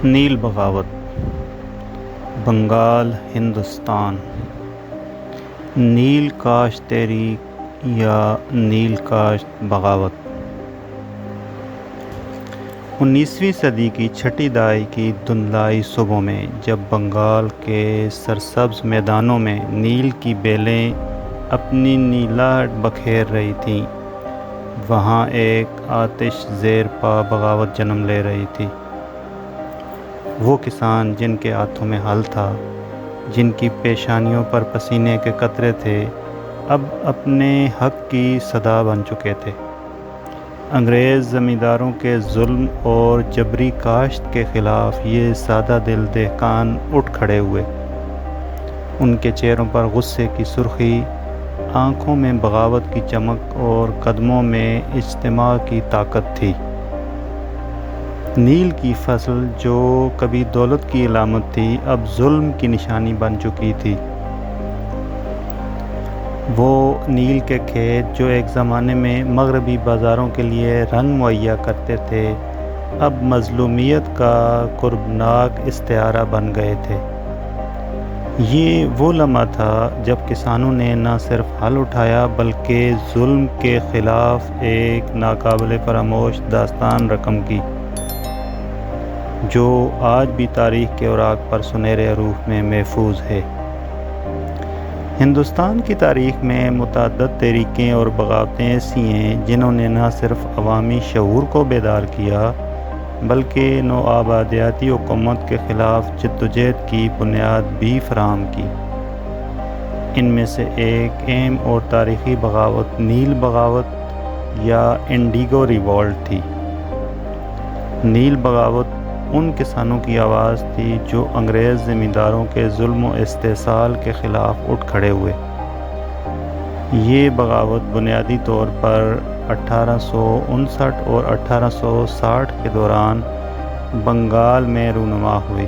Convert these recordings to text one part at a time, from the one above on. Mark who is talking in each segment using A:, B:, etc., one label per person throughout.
A: نیل بغاوت، بنگال، ہندوستان۔ نیل کاشت تحریک یا نیل کاشت بغاوت 19ویں صدی کی چھٹی دہائی کی دھندلائی صبحوں میں جب بنگال کے سرسبز میدانوں میں نیل کی بیلیں اپنی نیلاہٹ بکھیر رہی تھیں، وہاں ایک آتش زیر پا بغاوت جنم لے رہی تھی۔ وہ کسان جن کے ہاتھوں میں ہل تھا، جن کی پیشانیوں پر پسینے کے قطرے تھے، اب اپنے حق کی صدا بن چکے تھے۔ انگریز زمینداروں کے ظلم اور جبری کاشت کے خلاف یہ سادہ دل دہقان اٹھ کھڑے ہوئے۔ ان کے چہروں پر غصے کی سرخی، آنکھوں میں بغاوت کی چمک اور قدموں میں اجتماع کی طاقت تھی۔ نیل کی فصل جو کبھی دولت کی علامت تھی، اب ظلم کی نشانی بن چکی تھی۔ وہ نیل کے کھیت جو ایک زمانے میں مغربی بازاروں کے لیے رنگ مہیا کرتے تھے، اب مظلومیت کا کربناک استعارہ بن گئے تھے۔ یہ وہ لمحہ تھا جب کسانوں نے نہ صرف ہل اٹھایا بلکہ ظلم کے خلاف ایک ناقابل فراموش داستان رقم کی، جو آج بھی تاریخ کے اوراق پر سنہرے حروف میں محفوظ ہے۔ ہندوستان کی تاریخ میں متعدد تحریکیں اور بغاوتیں ایسی ہیں جنہوں نے نہ صرف عوامی شعور کو بیدار کیا بلکہ نوآبادیاتی حکومت کے خلاف جدوجہد کی بنیاد بھی فراہم کی۔ ان میں سے ایک اہم اور تاریخی بغاوت نیل بغاوت یا انڈیگو ریوولٹ تھی۔ نیل بغاوت ان کسانوں کی آواز تھی جو انگریز زمینداروں کے ظلم و استحصال کے خلاف اٹھ کھڑے ہوئے۔ یہ بغاوت بنیادی طور پر 1859 اور 1860 کے دوران بنگال میں رونما ہوئی،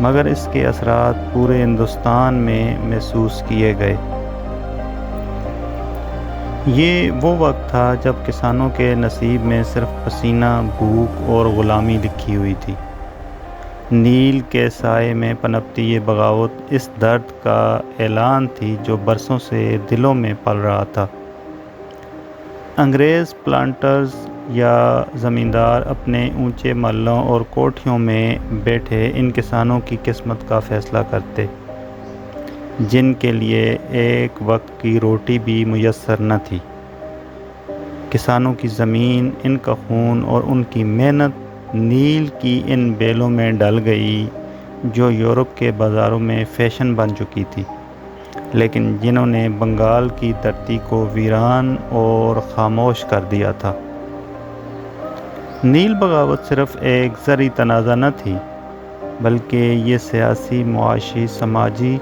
A: مگر اس کے اثرات پورے ہندوستان میں محسوس کیے گئے۔ یہ وہ وقت تھا جب کسانوں کے نصیب میں صرف پسینہ، بھوک اور غلامی لکھی ہوئی تھی۔ نیل کے سائے میں پنپتی یہ بغاوت اس درد کا اعلان تھی جو برسوں سے دلوں میں پل رہا تھا۔ انگریز پلانٹرز یا زمیندار اپنے اونچے محلوں اور کوٹھیوں میں بیٹھے ان کسانوں کی قسمت کا فیصلہ کرتے، جن کے لیے ایک وقت کی روٹی بھی میسر نہ تھی۔ کسانوں کی زمین، ان کا خون اور ان کی محنت نیل کی ان بیلوں میں ڈل گئی جو یورپ کے بازاروں میں فیشن بن چکی تھی، لیکن جنہوں نے بنگال کی دھرتی کو ویران اور خاموش کر دیا تھا۔ نیل بغاوت صرف ایک زرعی تنازع نہ تھی، بلکہ یہ سیاسی، معاشی، سماجی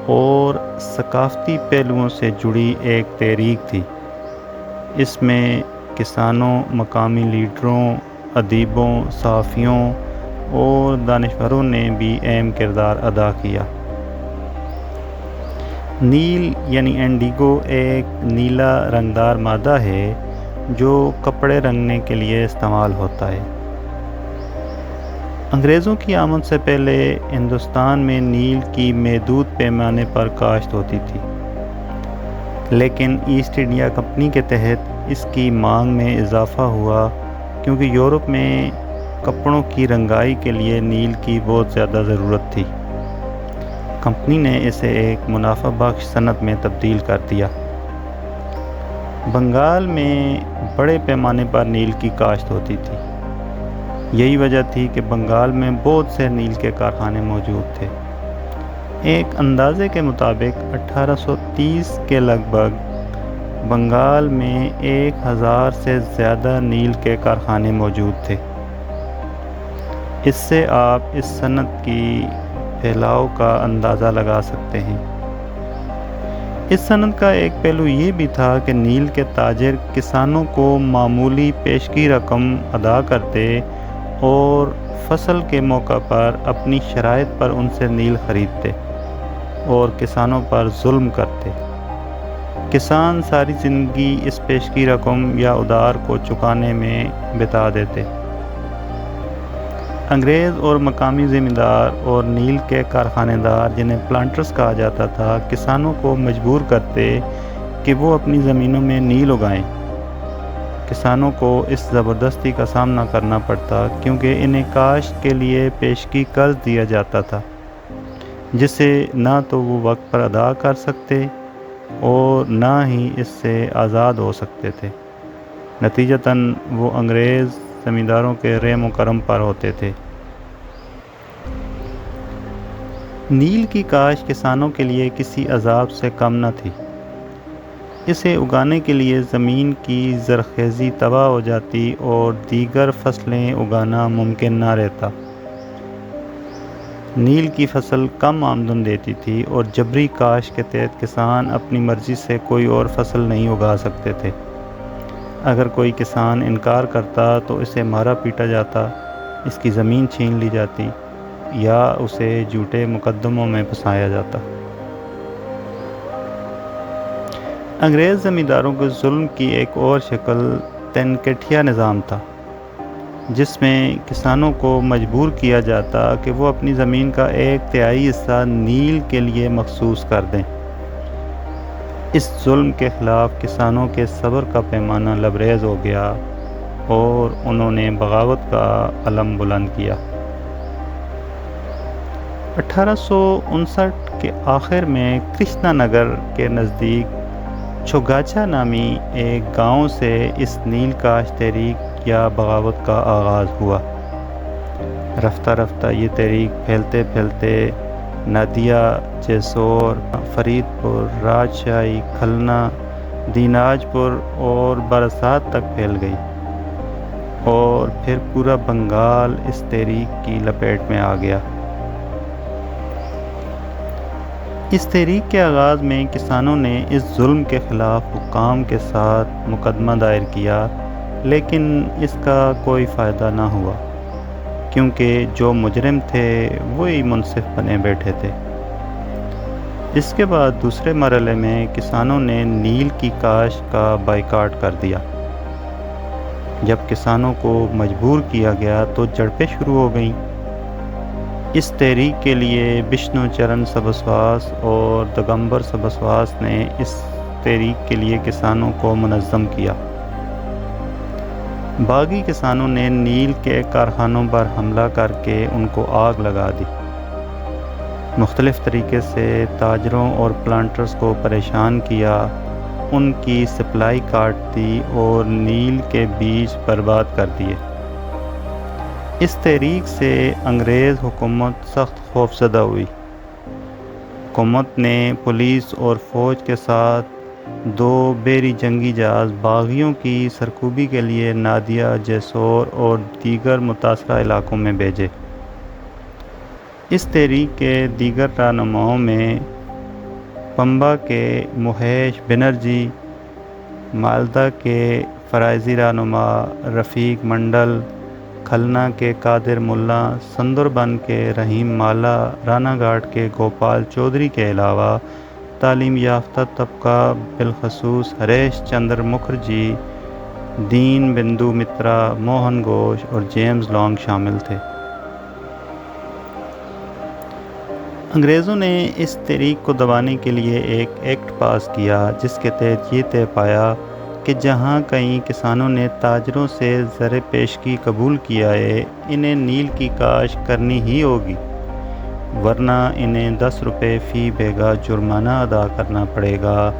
A: اور ثقافتی پہلوؤں سے جڑی ایک تحریک تھی۔ اس میں کسانوں، مقامی لیڈروں، ادیبوں، صحافیوں اور دانشوروں نے بھی اہم کردار ادا کیا۔ نیل یعنی انڈیگو ایک نیلا رنگدار مادہ ہے جو کپڑے رنگنے کے لیے استعمال ہوتا ہے۔ انگریزوں کی آمد سے پہلے ہندوستان میں نیل کی محدود پیمانے پر کاشت ہوتی تھی، لیکن ایسٹ انڈیا کمپنی کے تحت اس کی مانگ میں اضافہ ہوا کیونکہ یورپ میں کپڑوں کی رنگائی کے لیے نیل کی بہت زیادہ ضرورت تھی۔ کمپنی نے اسے ایک منافع بخش صنعت میں تبدیل کر دیا۔ بنگال میں بڑے پیمانے پر نیل کی کاشت ہوتی تھی۔ یہی وجہ تھی کہ بنگال میں بہت سے نیل کے کارخانے موجود تھے۔ ایک اندازے کے مطابق 1830 کے لگ بھگ بنگال میں 1000 سے زیادہ نیل کے کارخانے موجود تھے۔ اس سے آپ اس صنعت کی پھیلاؤ کا اندازہ لگا سکتے ہیں۔ اس صنعت کا ایک پہلو یہ بھی تھا کہ نیل کے تاجر کسانوں کو معمولی پیشگی رقم ادا کرتے اور فصل کے موقع پر اپنی شرائط پر ان سے نیل خریدتے اور کسانوں پر ظلم کرتے۔ کسان ساری زندگی اس پیشگی رقم یا ادار کو چکانے میں بتا دیتے۔ انگریز اور مقامی زمیندار اور نیل کے کارخانے دار جنہیں پلانٹرز کہا جاتا تھا کسانوں کو مجبور کرتے کہ وہ اپنی زمینوں میں نیل اگائیں۔ کسانوں کو اس زبردستی کا سامنا کرنا پڑتا کیونکہ انہیں کاشت کے لیے پیشگی قرض دیا جاتا تھا جسے نہ تو وہ وقت پر ادا کر سکتے اور نہ ہی اس سے آزاد ہو سکتے تھے۔ نتیجتاً وہ انگریز زمینداروں کے رحم و کرم پر ہوتے تھے۔ نیل کی کاشت کسانوں کے لیے کسی عذاب سے کم نہ تھی۔ اسے اگانے کے لیے زمین کی زرخیزی تباہ ہو جاتی اور دیگر فصلیں اگانا ممکن نہ رہتا۔ نیل کی فصل کم آمدن دیتی تھی اور جبری کاشت کے تحت کسان اپنی مرضی سے کوئی اور فصل نہیں اگا سکتے تھے۔ اگر کوئی کسان انکار کرتا تو اسے مارا پیٹا جاتا، اس کی زمین چھین لی جاتی یا اسے جھوٹے مقدموں میں پھنسایا جاتا۔ انگریز زمینداروں کے ظلم کی ایک اور شکل تنکیٹیا نظام تھا، جس میں کسانوں کو مجبور کیا جاتا کہ وہ اپنی زمین کا 1/3 حصہ نیل کے لیے مخصوص کر دیں۔ اس ظلم کے خلاف کسانوں کے صبر کا پیمانہ لبریز ہو گیا اور انہوں نے بغاوت کا علم بلند کیا۔ 1859 کے آخر میں کرشنا نگر کے نزدیک چھوگاچا نامی ایک گاؤں سے اس نیل کاشت تحریک یا بغاوت کا آغاز ہوا۔ رفتہ رفتہ یہ تحریک پھیلتے پھیلتے نادیا، جیسور، فرید پور، راجشاہی، کھلنا، دیناج پور اور برسات تک پھیل گئی اور پھر پورا بنگال اس تحریک کی لپیٹ میں آ گیا۔ اس تحریک کے آغاز میں کسانوں نے اس ظلم کے خلاف حکام کے ساتھ مقدمہ دائر کیا، لیکن اس کا کوئی فائدہ نہ ہوا کیونکہ جو مجرم تھے وہی منصف بنے بیٹھے تھے۔ اس کے بعد دوسرے مرحلے میں کسانوں نے نیل کی کاشت کا بائیکاٹ کر دیا۔ جب کسانوں کو مجبور کیا گیا تو جھڑپیں شروع ہو گئیں۔ اس تحریک کے لیے بشنو چرن سبسواس اور دگمبر سبسواس نے اس تحریک کے لیے کسانوں کو منظم کیا۔ باغی کسانوں نے نیل کے کارخانوں پر حملہ کر کے ان کو آگ لگا دی۔ مختلف طریقے سے تاجروں اور پلانٹرز کو پریشان کیا، ان کی سپلائی کاٹ دی اور نیل کے بیج برباد کر دیے۔ اس تحریک سے انگریز حکومت سخت خوفزدہ ہوئی۔ حکومت نے پولیس اور فوج کے ساتھ 2 بحری جنگی جہاز باغیوں کی سرکوبی کے لیے نادیا، جیسور اور دیگر متاثرہ علاقوں میں بھیجے۔ اس تحریک کے دیگر رہنماؤں میں پمبا کے مہیش بنرجی، مالدہ کے فرائضی رہنما رفیق منڈل، کھلنا کے قادر ملا، سندربن کے رحیم مالا، رانا گھاٹ کے گوپال چودھری کے علاوہ تعلیم یافتہ طبقہ بالخصوص ہریش چندر مکھرجی، دین بندو مترا، موہن گھوش اور جیمز لانگ شامل تھے۔ انگریزوں نے اس تحریک کو دبانے کے لیے ایک ایکٹ پاس کیا جس کے تحت یہ طے پایا کہ جہاں کہیں کسانوں نے تاجروں سے زر پیشگی قبول کیا ہے، انہیں نیل کی کاشت کرنی ہی ہوگی، ورنہ انہیں 10 روپے فی بیگھہ جرمانہ ادا کرنا پڑے گا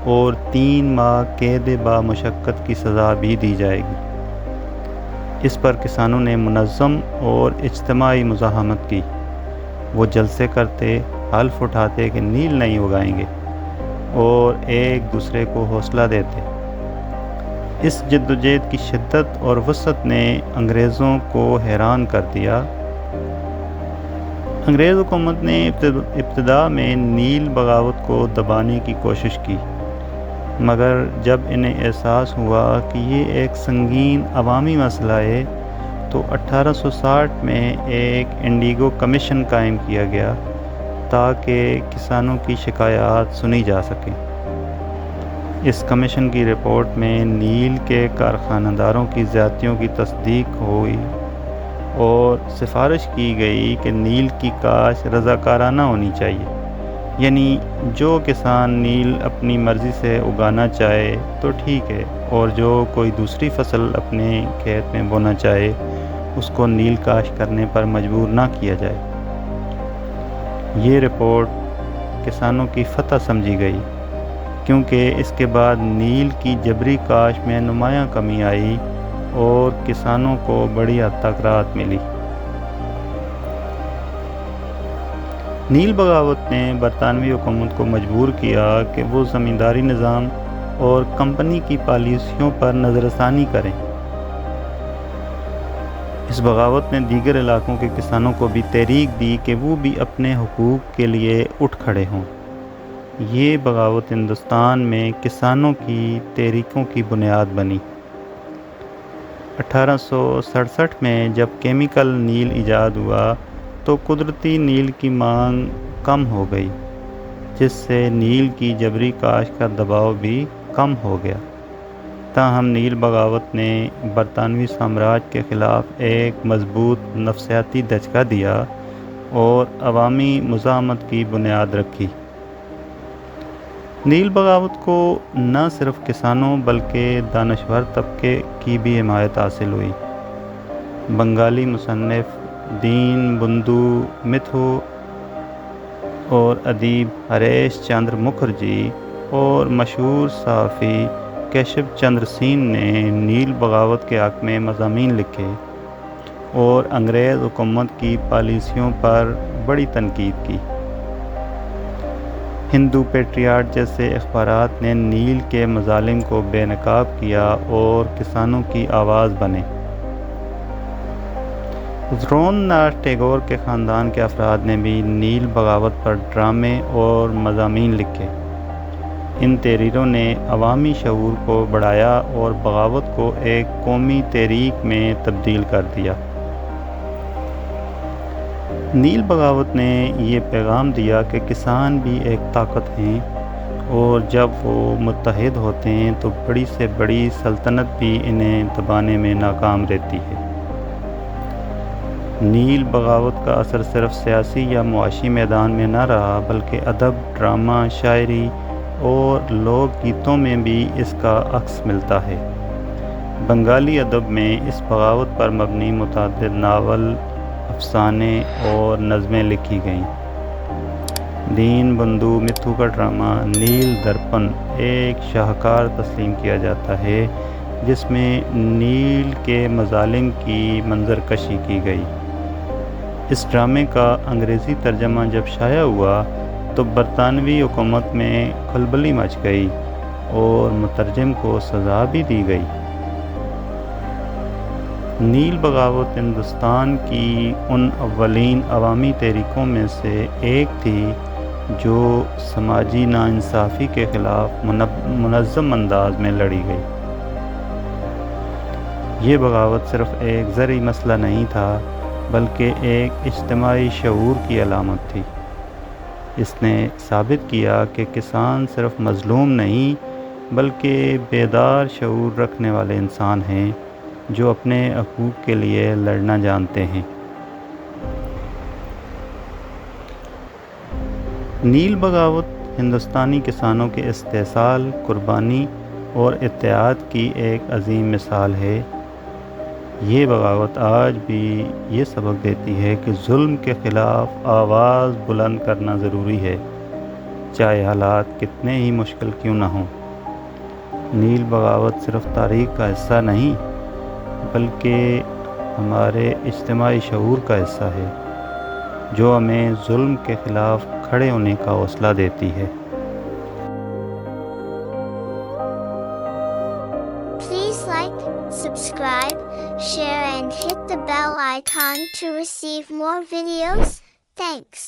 A: اور 3 ماہ قید با مشقت کی سزا بھی دی جائے گی۔ اس پر کسانوں نے منظم اور اجتماعی مزاحمت کی۔ وہ جلسے کرتے، حلف اٹھاتے کہ نیل نہیں اگائیں گے اور ایک دوسرے کو حوصلہ دیتے۔ اس جدوجہد کی شدت اور وسعت نے انگریزوں کو حیران کر دیا۔ انگریز حکومت نے ابتدا میں نیل بغاوت کو دبانے کی کوشش کی، مگر جب انہیں احساس ہوا کہ یہ ایک سنگین عوامی مسئلہ ہے تو 1860 میں ایک انڈیگو کمیشن قائم کیا گیا تاکہ کسانوں کی شکایات سنی جا سکیں۔ اس کمیشن کی رپورٹ میں نیل کے کارخانہ داروں کی زیادتیوں کی تصدیق ہوئی اور سفارش کی گئی کہ نیل کی کاشت رضاکارانہ ہونی چاہیے، یعنی جو کسان نیل اپنی مرضی سے اگانا چاہے تو ٹھیک ہے، اور جو کوئی دوسری فصل اپنے کھیت میں بونا چاہے اس کو نیل کاشت کرنے پر مجبور نہ کیا جائے۔ یہ رپورٹ کسانوں کی فتح سمجھی گئی، کیونکہ اس کے بعد نیل کی جبری کاشت میں نمایاں کمی آئی اور کسانوں کو بڑی حد تک راحت ملی۔ نیل بغاوت نے برطانوی حکومت کو مجبور کیا کہ وہ زمینداری نظام اور کمپنی کی پالیسیوں پر نظر ثانی کریں۔ اس بغاوت نے دیگر علاقوں کے کسانوں کو بھی تحریک دی کہ وہ بھی اپنے حقوق کے لیے اٹھ کھڑے ہوں۔ یہ بغاوت ہندوستان میں کسانوں کی تحریکوں کی بنیاد بنی۔ 1867 میں جب کیمیکل نیل ایجاد ہوا تو قدرتی نیل کی مانگ کم ہو گئی، جس سے نیل کی جبری کاشت کا دباؤ بھی کم ہو گیا۔ تاہم نیل بغاوت نے برطانوی سامراج کے خلاف ایک مضبوط نفسیاتی دھچکا دیا اور عوامی مزاحمت کی بنیاد رکھی۔ نیل بغاوت کو نہ صرف کسانوں بلکہ دانشور طبقے کی بھی حمایت حاصل ہوئی۔ بنگالی مصنف دین بندو متھو اور ادیب ہریش چندر مکھرجی اور مشہور صحافی کیشب چندر سین نے نیل بغاوت کے حق میں مضامین لکھے اور انگریز حکومت کی پالیسیوں پر بڑی تنقید کی۔ ہندو پیٹریاٹ جیسے اخبارات نے نیل کے مظالم کو بے نقاب کیا اور کسانوں کی آواز بنے۔ رابندر ناتھ ٹیگور کے خاندان کے افراد نے بھی نیل بغاوت پر ڈرامے اور مضامین لکھے۔ ان تحریروں نے عوامی شعور کو بڑھایا اور بغاوت کو ایک قومی تحریک میں تبدیل کر دیا۔ نیل بغاوت نے یہ پیغام دیا کہ کسان بھی ایک طاقت ہیں، اور جب وہ متحد ہوتے ہیں تو بڑی سے بڑی سلطنت بھی انہیں دبانے میں ناکام رہتی ہے۔ نیل بغاوت کا اثر صرف سیاسی یا معاشی میدان میں نہ رہا، بلکہ ادب، ڈرامہ، شاعری اور لوک گیتوں میں بھی اس کا عکس ملتا ہے۔ بنگالی ادب میں اس بغاوت پر مبنی متعدد ناول، افسانے اور نظمیں لکھی گئیں۔ دین بندو متھو کا ڈرامہ نیل درپن ایک شاہکار تسلیم کیا جاتا ہے، جس میں نیل کے مظالم کی منظر کشی کی گئی۔ اس ڈرامے کا انگریزی ترجمہ جب شائع ہوا تو برطانوی حکومت میں کھلبلی مچ گئی اور مترجم کو سزا بھی دی گئی۔ نیل بغاوت ہندوستان کی ان اولین عوامی تحریکوں میں سے ایک تھی جو سماجی ناانصافی کے خلاف منظم انداز میں لڑی گئی۔ یہ بغاوت صرف ایک زرعی مسئلہ نہیں تھا، بلکہ ایک اجتماعی شعور کی علامت تھی۔ اس نے ثابت کیا کہ کسان صرف مظلوم نہیں بلکہ بیدار شعور رکھنے والے انسان ہیں جو اپنے حقوق کے لیے لڑنا جانتے ہیں۔ نیل بغاوت ہندوستانی کسانوں کے استحصال، قربانی اور اتحاد کی ایک عظیم مثال ہے۔ یہ بغاوت آج بھی یہ سبق دیتی ہے کہ ظلم کے خلاف آواز بلند کرنا ضروری ہے، چاہے حالات کتنے ہی مشکل کیوں نہ ہوں۔ نیل بغاوت صرف تاریخ کا حصہ نہیں بلکہ ہمارے اجتماعی شعور کا حصہ ہے، جو ہمیں ظلم کے خلاف کھڑے ہونے کا حوصلہ دیتی ہے۔
B: Please like, subscribe, share and hit the bell icon to receive more videos. Thanks.